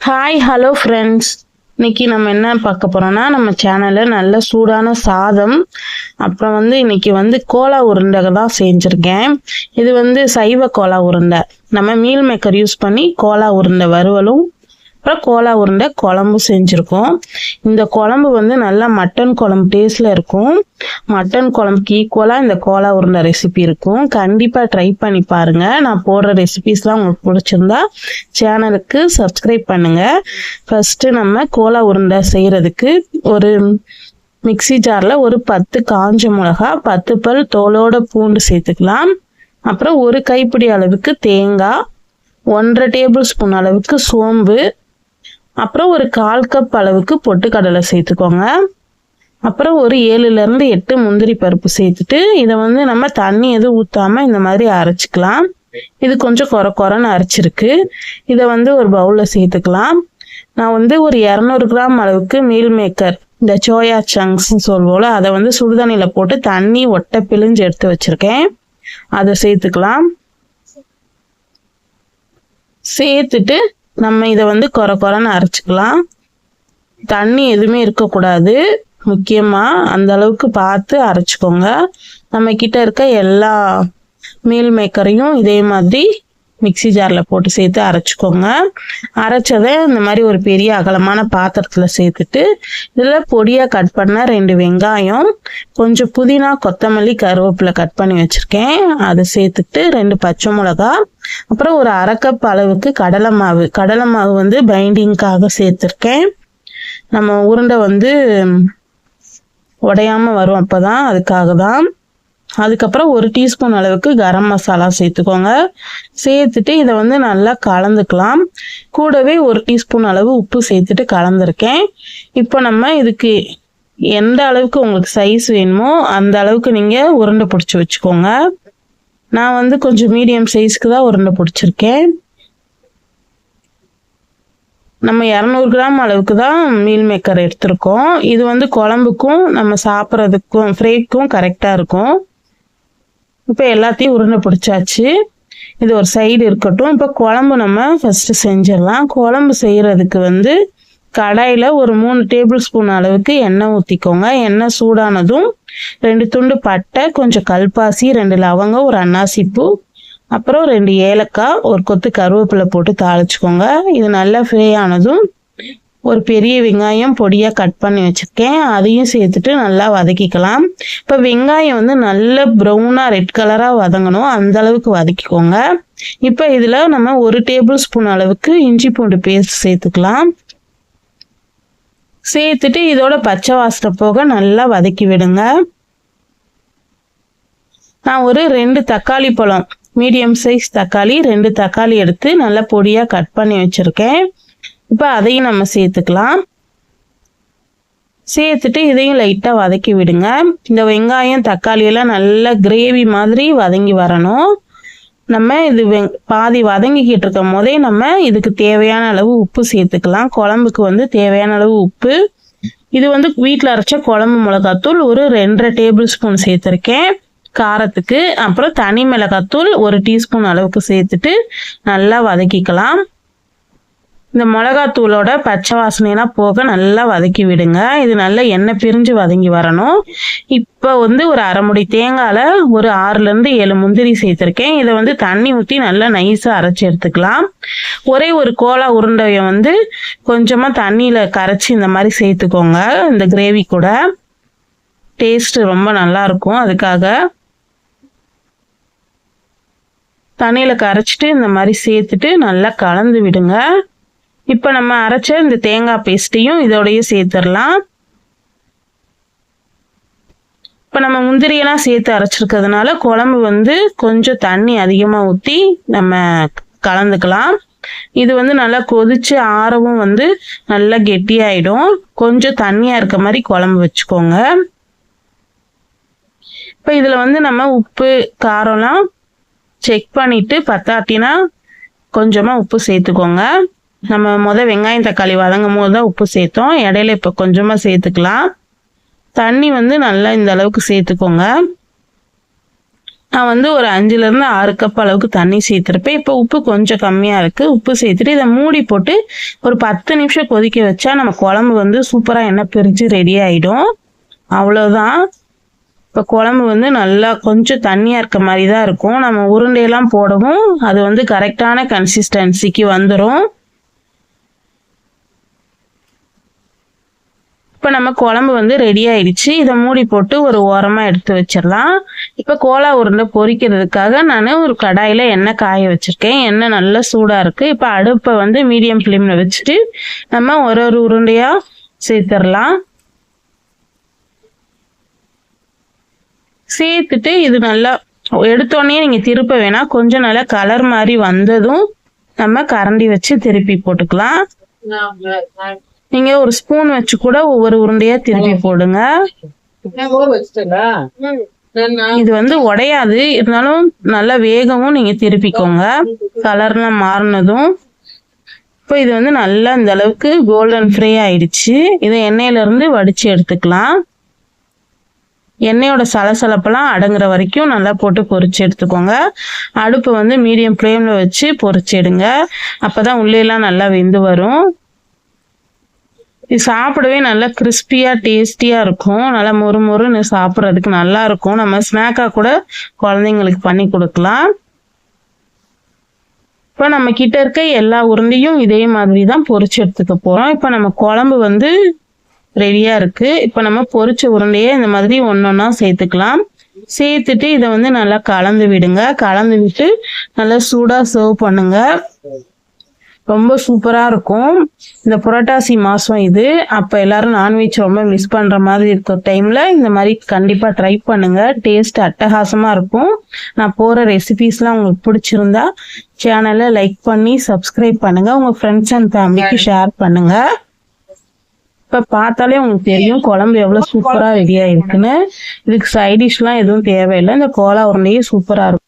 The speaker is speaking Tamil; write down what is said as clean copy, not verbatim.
Hi hello friends. இன்னைக்கு நம்ம என்ன பார்க்க போறோம்னா, நம்ம சேனல்ல நல்ல சூடான சாதம், அப்புறம் இன்னைக்கு கோலா உருண்டை தான் செஞ்சிருக்கேன். இது சைவ கோலா உருண்டை. நம்ம மீல் மேக்கர் யூஸ் பண்ணி கோலா உருண்டை வறுவலும் அப்புறம் கோலா உருண்டை குழம்பு செஞ்சுருக்கோம். இந்த குழம்பு நல்லா மட்டன் குழம்பு டேஸ்ட்ல இருக்கும். மட்டன் குழம்புக்கு ஈக்குவலாக இந்த கோலா உருண்டை ரெசிபி இருக்கும். கண்டிப்பாக ட்ரை பண்ணி பாருங்க. நான் போடுற ரெசிபிஸ்லாம் உங்களுக்கு பிடிச்சிருந்தா சேனலுக்கு சப்ஸ்கிரைப் பண்ணுங்க. ஃபர்ஸ்ட் நம்ம கோலா உருண்டை செய்யறதுக்கு ஒரு மிக்சி ஜாரில் ஒரு 10 காஞ்ச மிளகா, 10 பல் தோலோட பூண்டு சேர்த்துக்கலாம். அப்புறம் ஒரு கைப்பிடி அளவுக்கு தேங்காய், 1.5 டேபிள் ஸ்பூன் அளவுக்கு சோம்பு, அப்புறம் ஒரு 1/4 கப் அளவுக்கு பொட்டுக்கடலை சேர்த்துக்கோங்க. அப்புறம் ஒரு 7லேருந்து 8 முந்திரி பருப்பு சேர்த்துட்டு இதை நம்ம தண்ணி எதுவும் ஊற்றாமல் இந்த மாதிரி அரைச்சிக்கலாம். இது கொஞ்சம் குறைன்னு அரைச்சிருக்கு. இதை ஒரு பவுலில் சேர்த்துக்கலாம். நான் ஒரு 200 கிராம் அளவுக்கு மீல் மேக்கர், இந்த சோயா சங்க்ஸ்ன்னு சொல்வோம்ல, அதை சுடுதண்ணியில் போட்டு தண்ணி ஒட்டை பிழிஞ்சு எடுத்து வச்சுருக்கேன். அதை சேர்த்துக்கலாம். சேர்த்துட்டு நம்ம இதை குறைன்னு அரைச்சிக்கலாம். தண்ணி எதுவுமே இருக்கக்கூடாது. முக்கியமாக அந்த அளவுக்கு பார்த்து அரைச்சிக்கோங்க. நம்ம கிட்ட இருக்க எல்லா மீல் மேக்கரையும் இதே மாதிரி மிக்சி ஜாரில் போட்டு சேர்த்து அரைச்சிக்கோங்க. அரைச்சதை இந்த மாதிரி ஒரு பெரிய அகலமான பாத்திரத்தில் சேர்த்துட்டு இதில் பொடியாக கட் பண்ண 2 வெங்காயம், கொஞ்சம் புதினா, கொத்தமல்லி, கருவேப்பிலை கட் பண்ணி வச்சுருக்கேன். அதை சேர்த்துட்டு 2 பச்சை மிளகா, அப்புறம் ஒரு 1/2 கப் அளவுக்கு கடலை மாவு பைண்டிங்காக சேர்த்துருக்கேன். நம்ம உருண்டை உடையாமல் வரும், அப்போதான் அதுக்காக தான். அதுக்கப்புறம் 1 டீஸ்பூன் அளவுக்கு கரம் மசாலா சேர்த்துக்கோங்க. சேர்த்துட்டு இதை நல்லா கலந்துக்கலாம். கூடவே 1 டீஸ்பூன் அளவு உப்பு சேர்த்துட்டு கலந்துருக்கேன். இப்போ நம்ம இதுக்கு எந்த அளவுக்கு உங்களுக்கு சைஸ் வேணுமோ அந்த அளவுக்கு நீங்கள் உருண்டை பிடிச்சி வச்சுக்கோங்க. நான் கொஞ்சம் மீடியம் சைஸ்க்கு தான் உருண்டை பிடிச்சிருக்கேன். நம்ம 200 கிராம் அளவுக்கு தான் மீல் மேக்கர் எடுத்திருக்கோம். இது குழம்புக்கும் நம்ம சாப்பிட்றதுக்கும் ஃப்ரைக்கும் கரெக்டாக இருக்கும். இப்போ எல்லாத்தையும் உருண்டை பிடிச்சாச்சு. இது ஒரு சைடு இருக்கட்டும். இப்போ குழம்பு நம்ம ஃபஸ்ட்டு செஞ்சிடலாம். குழம்பு செய்கிறதுக்கு கடாயில் ஒரு 3 டேபிள் ஸ்பூன் அளவுக்கு எண்ணெய் ஊற்றிக்கோங்க. எண்ணெய் சூடானதும் 2 துண்டு பட்டை, கொஞ்சம் கல்பாசி, 2 லவங்கம், ஒரு அன்னாசிப்பூ, அப்புறம் 2 ஏலக்காய், ஒரு கொத்து கருவேப்பிலை போட்டு தாளிச்சுக்கோங்க. இது நல்லா ஃப்ரை ஆனதும் ஒரு பெரிய வெங்காயம் பொடியாக கட் பண்ணி வச்சுருக்கேன். அதையும் சேர்த்துட்டு நல்லா வதக்கிக்கலாம். இப்போ வெங்காயம் நல்ல ப்ரௌனாக ரெட் கலராக வதங்கணும், அந்த அளவுக்கு வதக்கிக்கோங்க. இப்போ இதில் நம்ம 1 டேபிள் ஸ்பூன் அளவுக்கு இஞ்சி பூண்டு பேஸ்ட் சேர்த்துக்கலாம். சேர்த்துட்டு இதோட பச்சை வாசனை போக நல்லா வதக்கி விடுங்க. நான் ஒரு 2 தக்காளி பழம், மீடியம் சைஸ் தக்காளி, 2 தக்காளி எடுத்து நல்லா பொடியாக கட் பண்ணி வச்சுருக்கேன். இப்போ அதையும் நம்ம சேர்த்துக்கலாம். சேர்த்துட்டு இதையும் லைட்டாக வதக்கி விடுங்க. இந்த வெங்காயம் தக்காளியெல்லாம் நல்லா கிரேவி மாதிரி வதங்கி வரணும். நம்ம இது பாதி வதங்கிக்கிட்டு இருக்கும் போதே நம்ம இதுக்கு தேவையான அளவு உப்பு சேர்த்துக்கலாம். குழம்புக்கு தேவையான அளவு உப்பு. இது வீட்டில் அரைச்ச குழம்பு மிளகாத்தூள் ஒரு 2.5 டேபிள் ஸ்பூன் சேர்த்துருக்கேன் காரத்துக்கு. அப்புறம் தனி மிளகாத்தூள் 1 டீஸ்பூன் அளவுக்கு சேர்த்துட்டு நல்லா வதக்கிக்கலாம். இந்த மிளகாத்தூளோட பச்சை வாசனையெல்லாம் போக நல்லா வதக்கி விடுங்க. இது நல்லா எண்ணெய் பிரிஞ்சு வதங்கி வரணும். இப்போ ஒரு அரை முடி தேங்காயில் ஒரு 6லேருந்து 7 முந்திரி சேர்த்துருக்கேன். இதை தண்ணி ஊற்றி நல்லா நைஸாக அரைச்சி எடுத்துக்கலாம். ஒரே ஒரு கோலா உருண்டையை கொஞ்சமாக தண்ணியில் கரைச்சி இந்த மாதிரி சேர்த்துக்கோங்க. இந்த கிரேவி கூட டேஸ்ட்டு ரொம்ப நல்லாயிருக்கும். அதுக்காக தண்ணியில் கரைச்சிட்டு இந்த மாதிரி சேர்த்துட்டு நல்லா கலந்து விடுங்க. இப்போ நம்ம அரைச்ச இந்த தேங்காய் பேஸ்ட்டையும் இதோடய சேர்த்துடலாம். இப்போ நம்ம முந்திரியெல்லாம் சேர்த்து அரைச்சிருக்கிறதுனால குழம்பு கொஞ்சம் தண்ணி அதிகமாக ஊற்றி நம்ம கலந்துக்கலாம். இது நல்லா கொதிச்சு ஆறவும் நல்லா கெட்டியாயிடும். கொஞ்சம் தண்ணியாக இருக்க மாதிரி குழம்பு வச்சுக்கோங்க. இப்போ இதில் நம்ம உப்பு காரம்லாம் செக் பண்ணிவிட்டு பத்தாட்டினா கொஞ்சமாக உப்பு சேர்த்துக்கோங்க. நம்ம வெங்காயம் தக்காளி வதங்கும் போது தான் உப்பு சேர்த்தோம். இடையில இப்போ கொஞ்சமாக சேர்த்துக்கலாம். தண்ணி நல்லா இந்த அளவுக்கு சேர்த்துக்கோங்க. நான் வந்து ஒரு 5லேருந்து 6 கப் அளவுக்கு தண்ணி சேர்த்துருப்பேன். இப்போ உப்பு கொஞ்சம் கம்மியாக இருக்குது. உப்பு சேர்த்துட்டு இதை மூடி போட்டு ஒரு 10 நிமிஷம் கொதிக்க வச்சா நம்ம குழம்பு வந்து சூப்பராக எண்ணெய் பிரிஞ்சு ரெடி ஆகிடும். அவ்வளோதான். இப்போ குழம்பு வந்து நல்லா கொஞ்சம் தண்ணியாக இருக்க மாதிரி தான் இருக்கும். நம்ம உருண்டையெல்லாம் போடவும் அது வந்து கரெக்டான கன்சிஸ்டன்சிக்கு வந்துடும். இப்போ நம்ம குழம்பு வந்து ரெடி ஆயிடுச்சு. இதை மூடி போட்டு ஒரு ஓரமாக எடுத்து வச்சிடலாம். இப்போ கோலா உருண்டை பொரிக்கிறதுக்காக நான் ஒரு கடாயில் எண்ணெய் காய வச்சுருக்கேன். எண்ணெய் நல்லா சூடாக இருக்குது. இப்போ அடுப்பை வந்து மீடியம் ஃப்ளேமில் வச்சுட்டு நம்ம ஒரு உருண்டையாக சேர்த்துடலாம். சேர்த்துட்டு இது நல்லா எடுத்தோடனே நீங்கள் திருப்ப வேணாம். கொஞ்சம் நல்லா கலர் மாதிரி வந்ததும் நம்ம கரண்டி வச்சு திருப்பி போட்டுக்கலாம். நீங்க ஒரு ஸ்பூன் வச்சு கூட ஒவ்வொரு உருண்டையா திருப்பி போடுங்க. இது வந்து உடையாது, இருந்தாலும் நல்லா வேகவும் நீங்க திருப்பிக்கோங்க. கலர்லாம் மாறினதும் இப்போ இது வந்து நல்லா இந்த அளவுக்கு கோல்டன் ஃப்ரை ஆயிடுச்சு. இதை எண்ணெயில இருந்து வடிச்சு எடுத்துக்கலாம். எண்ணெயோட சலசலப்பெல்லாம் அடங்குற வரைக்கும் நல்லா போட்டு பொரிச்சு எடுத்துக்கோங்க. அடுப்பு வந்து மீடியம் ஃப்ளேம்ல வச்சு பொரிச்சு எடுங்க. அப்பதான் உள்ளேலாம் நல்லா வெந்து வரும். இது சாப்பிடவே நல்லா கிறிஸ்பியாக டேஸ்டியாக இருக்கும். நல்லா மொறு மொறுன்னு சாப்பிட்றதுக்கு நல்லா இருக்கும். நம்ம ஸ்நாக்காக கூட குழந்தைங்களுக்கு பண்ணி கொடுக்கலாம். இப்போ நம்ம கிட்ட இருக்க எல்லா உருண்டையும் இதே மாதிரி தான் பொரிச்சு எடுத்துக்க போகிறோம். இப்போ நம்ம குழம்பு வந்து ரெடியாக இருக்குது. இப்போ நம்ம பொரிச்ச உருண்டையே இந்த மாதிரி ஒன்றொன்னா சேர்த்துக்கலாம். சேர்த்துட்டு இதை வந்து நல்லா கலந்து விடுங்க. கலந்து விட்டு நல்லா சூடாக சர்வ் பண்ணுங்க. ரொம்ப சூப்பராக இருக்கும். இந்த புரட்டாசி மாதம் இது. அப்போ எல்லாரும் நான்வெஜ் ரொம்ப மிஸ் பண்ணுற மாதிரி இருக்க டைமில் இந்த மாதிரி கண்டிப்பாக ட்ரை பண்ணுங்கள். டேஸ்ட் அட்டகாசமாக இருக்கும். நான் போகிற ரெசிபீஸ்லாம் உங்களுக்கு பிடிச்சிருந்தா சேனலை லைக் பண்ணி சப்ஸ்கிரைப் பண்ணுங்கள். உங்கள் ஃப்ரெண்ட்ஸ் அண்ட் ஃபேமிலிக்கு ஷேர் பண்ணுங்கள். இப்போ பார்த்தாலே உங்களுக்கு தெரியும் குழம்பு எவ்வளோ சூப்பராக ரெடியாக இருக்குன்னு. இதுக்கு சைடிஷ்லாம் எதுவும் தேவையில்லை. இந்த கோலா உருண்டையே சூப்பராக இருக்கும்.